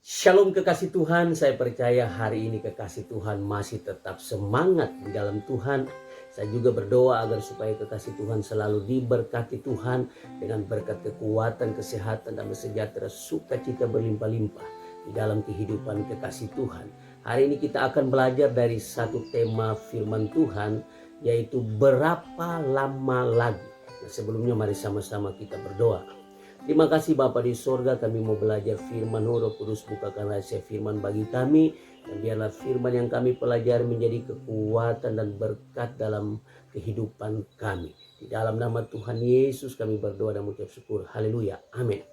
Shalom kekasih Tuhan, saya percaya hari ini kekasih Tuhan masih tetap semangat di dalam Tuhan. Saya juga berdoa agar supaya kekasih Tuhan selalu diberkati Tuhan dengan berkat kekuatan, kesehatan, dan sejahtera, sukacita berlimpah-limpah di dalam kehidupan kekasih Tuhan. Hari ini kita akan belajar dari satu tema firman Tuhan, yaitu berapa lama lagi. Nah, sebelumnya mari sama-sama kita berdoa. Terima kasih Bapa di sorga, kami mau belajar firman Roh Kudus, bukakan rahasia firman bagi kami. Dan biarlah firman yang kami pelajari menjadi kekuatan dan berkat dalam kehidupan kami. Di dalam nama Tuhan Yesus kami berdoa dan mengucap syukur. Haleluya. Amin.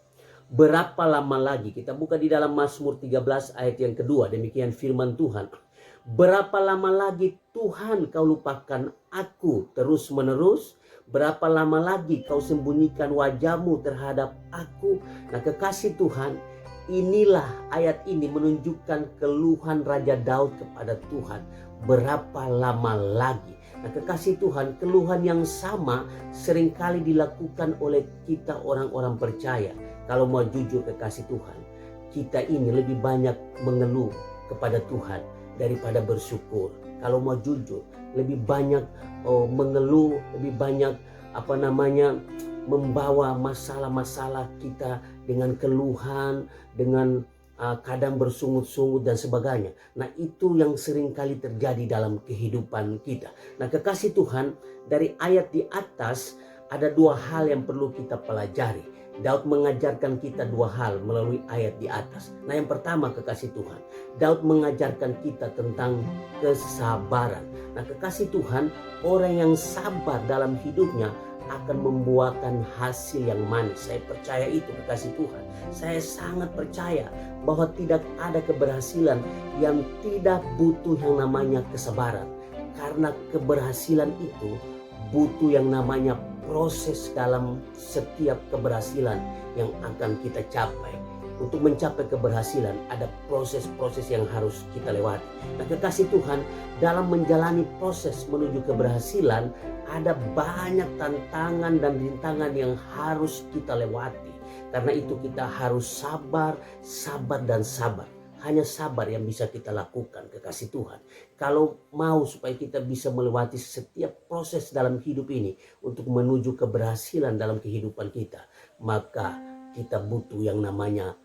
Berapa lama lagi? Kita buka di dalam Mazmur 13 ayat yang kedua. Demikian firman Tuhan. Berapa lama lagi Tuhan kau lupakan aku terus menerus? Berapa lama lagi kau sembunyikan wajahmu terhadap aku? Nah kekasih Tuhan, inilah ayat ini menunjukkan keluhan Raja Daud kepada Tuhan. Berapa lama lagi? Nah kekasih Tuhan, keluhan yang sama seringkali dilakukan oleh kita orang-orang percaya. Kalau mau jujur kekasih Tuhan, kita ini lebih banyak mengeluh kepada Tuhan daripada bersyukur. Kalau mau jujur, lebih banyak mengeluh, lebih banyak membawa masalah-masalah kita dengan keluhan, dengan kadang bersungut-sungut dan sebagainya. Nah itu yang sering kali terjadi dalam kehidupan kita. Nah kekasih Tuhan, dari ayat di atas ada dua hal yang perlu kita pelajari. Daud mengajarkan kita dua hal melalui ayat di atas. Nah yang pertama kekasih Tuhan, Daud mengajarkan kita tentang kesabaran. Nah kekasih Tuhan, orang yang sabar dalam hidupnya akan membuahkan hasil yang manis. Saya percaya itu kekasih Tuhan. Saya sangat percaya bahwa tidak ada keberhasilan yang tidak butuh yang namanya kesabaran. Karena keberhasilan itu butuh yang namanya proses dalam setiap keberhasilan yang akan kita capai. Untuk mencapai keberhasilan ada proses-proses yang harus kita lewati. Nah kekasih Tuhan, dalam menjalani proses menuju keberhasilan ada banyak tantangan dan rintangan yang harus kita lewati. Karena itu kita harus sabar, sabar dan sabar. Hanya sabar yang bisa kita lakukan kekasih Tuhan. Kalau mau supaya kita bisa melewati setiap proses dalam hidup ini untuk menuju keberhasilan dalam kehidupan kita, maka kita butuh yang namanya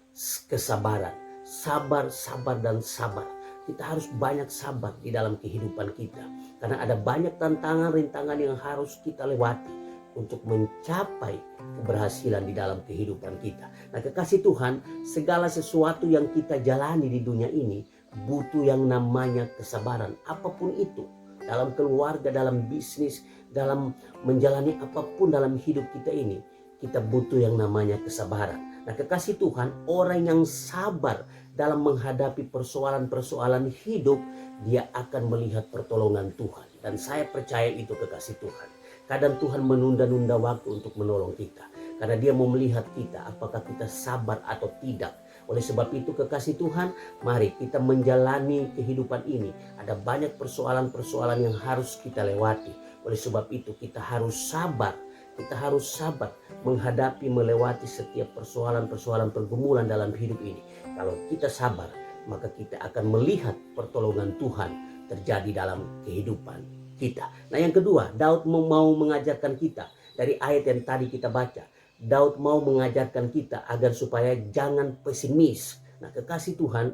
kesabaran. Sabar, sabar dan sabar. Kita harus banyak sabar di dalam kehidupan kita. Karena ada banyak tantangan, rintangan yang harus kita lewati untuk mencapai keberhasilan di dalam kehidupan kita. Nah kekasih Tuhan, segala sesuatu yang kita jalani di dunia ini butuh yang namanya kesabaran. Apapun itu, dalam keluarga, dalam bisnis, dalam menjalani apapun dalam hidup kita ini, kita butuh yang namanya kesabaran. Nah kekasih Tuhan, orang yang sabar dalam menghadapi persoalan-persoalan hidup, dia akan melihat pertolongan Tuhan. Dan saya percaya itu kekasih Tuhan. Kadang Tuhan menunda-nunda waktu untuk menolong kita. Karena dia mau melihat kita apakah kita sabar atau tidak. Oleh sebab itu kekasih Tuhan, mari kita menjalani kehidupan ini. Ada banyak persoalan-persoalan yang harus kita lewati. Oleh sebab itu kita harus sabar. Kita harus sabar menghadapi, melewati setiap persoalan-persoalan pergumulan dalam hidup ini. Kalau kita sabar, maka kita akan melihat pertolongan Tuhan terjadi dalam kehidupan kita. Nah yang kedua, Daud mau mengajarkan kita dari ayat yang tadi kita baca. Daud mau mengajarkan kita agar supaya jangan pesimis. Nah kekasih Tuhan,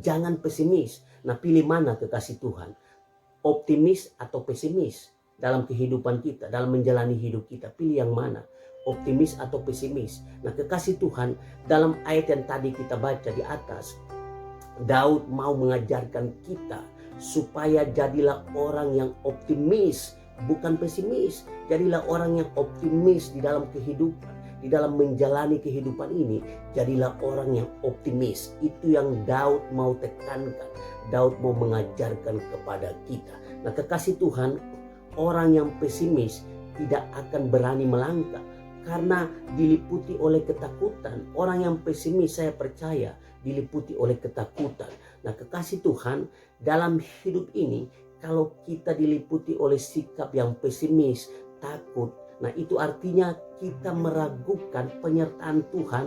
jangan pesimis. Nah pilih mana kekasih Tuhan? Optimis atau pesimis dalam kehidupan kita, dalam menjalani hidup kita? Pilih yang mana? Optimis atau pesimis? Nah kekasih Tuhan, dalam ayat yang tadi kita baca di atas, Daud mau mengajarkan kita supaya jadilah orang yang optimis, bukan pesimis. Jadilah orang yang optimis di dalam kehidupan, di dalam menjalani kehidupan ini. Jadilah orang yang optimis. Itu yang Daud mau tekankan. Daud mau mengajarkan kepada kita. Nah kekasih Tuhan, orang yang pesimis tidak akan berani melangkah karena diliputi oleh ketakutan. Orang yang pesimis, saya percaya, diliputi oleh ketakutan. Nah kekasih Tuhan, dalam hidup ini kalau kita diliputi oleh sikap yang pesimis, takut, nah itu artinya kita meragukan penyertaan Tuhan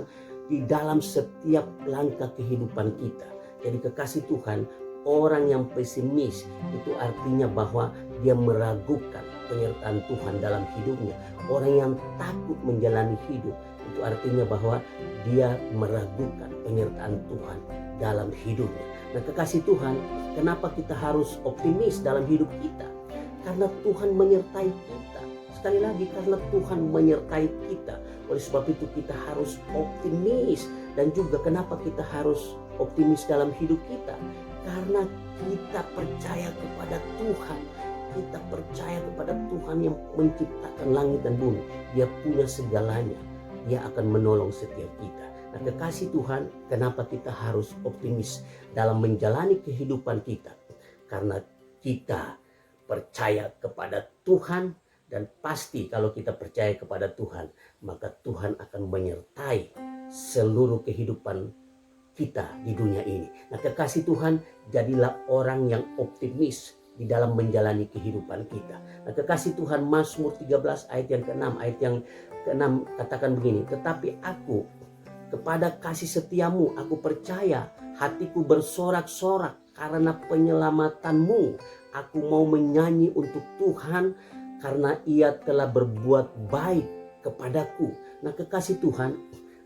di dalam setiap langkah kehidupan kita. Jadi kekasih Tuhan, orang yang pesimis itu artinya bahwa dia meragukan penyertaan Tuhan dalam hidupnya. Orang yang takut menjalani hidup itu artinya bahwa dia meragukan penyertaan Tuhan dalam hidupnya. Nah, kekasih Tuhan, kenapa kita harus optimis dalam hidup kita? Karena Tuhan menyertai kita. Sekali lagi, karena Tuhan menyertai kita. Oleh sebab itu kita harus optimis. Dan juga kenapa kita harus optimis dalam hidup kita? Karena kita percaya kepada Tuhan. Kita percaya kepada Tuhan yang menciptakan langit dan bumi. Dia punya segalanya. Dia akan menolong setiap kita. Nah, kekasih Tuhan, kenapa kita harus optimis dalam menjalani kehidupan kita? Karena kita percaya kepada Tuhan, dan pasti kalau kita percaya kepada Tuhan, maka Tuhan akan menyertai seluruh kehidupan kita di dunia ini. Nah, kekasih Tuhan, jadilah orang yang optimis di dalam menjalani kehidupan kita. Nah, kekasih Tuhan, Mazmur 13 ayat yang ke-6, katakan begini, tetapi aku kepada kasih setiamu aku percaya, hatiku bersorak-sorak karena penyelamatanmu. Aku mau menyanyi untuk Tuhan karena ia telah berbuat baik kepadaku. Nah, kekasih Tuhan,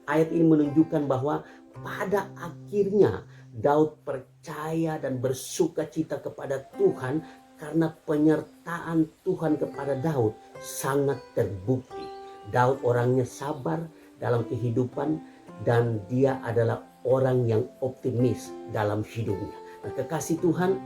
ayat ini menunjukkan bahwa pada akhirnya Daud percaya dan bersuka cita kepada Tuhan karena penyertaan Tuhan kepada Daud sangat terbukti. Daud orangnya sabar dalam kehidupan dan dia adalah orang yang optimis dalam hidupnya. Nah, kekasih Tuhan,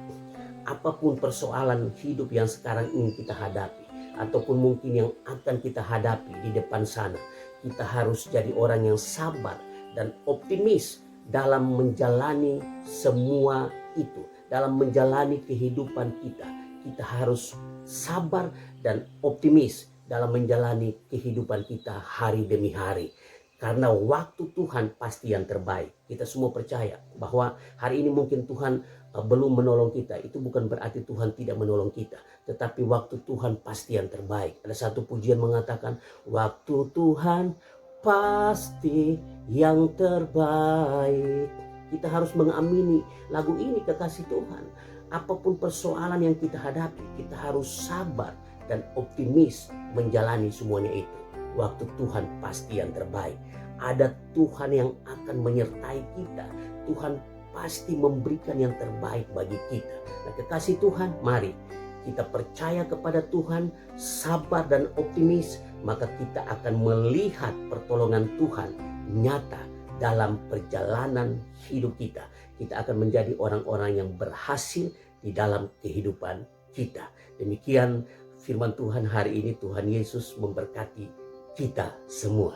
apapun persoalan hidup yang sekarang ini kita hadapi, ataupun mungkin yang akan kita hadapi di depan sana, kita harus jadi orang yang sabar dan optimis dalam menjalani semua itu. Dalam menjalani kehidupan kita, kita harus sabar dan optimis dalam menjalani kehidupan kita hari demi hari. Karena waktu Tuhan pasti yang terbaik. Kita semua percaya bahwa hari ini mungkin Tuhan belum menolong kita. Itu bukan berarti Tuhan tidak menolong kita. Tetapi waktu Tuhan pasti yang terbaik. Ada satu pujian mengatakan, waktu Tuhan pasti yang terbaik. Kita harus mengamini lagu ini, kekasih Tuhan. Apapun persoalan yang kita hadapi, kita harus sabar dan optimis menjalani semuanya itu. Waktu Tuhan pasti yang terbaik. Ada Tuhan yang akan menyertai kita. Tuhan pasti memberikan yang terbaik bagi kita. Nah, kekasih Tuhan, mari kita percaya kepada Tuhan, sabar dan optimis, maka kita akan melihat pertolongan Tuhan nyata dalam perjalanan hidup kita. Kita akan menjadi orang-orang yang berhasil di dalam kehidupan kita. Demikian firman Tuhan hari ini. Tuhan Yesus memberkati kita semua.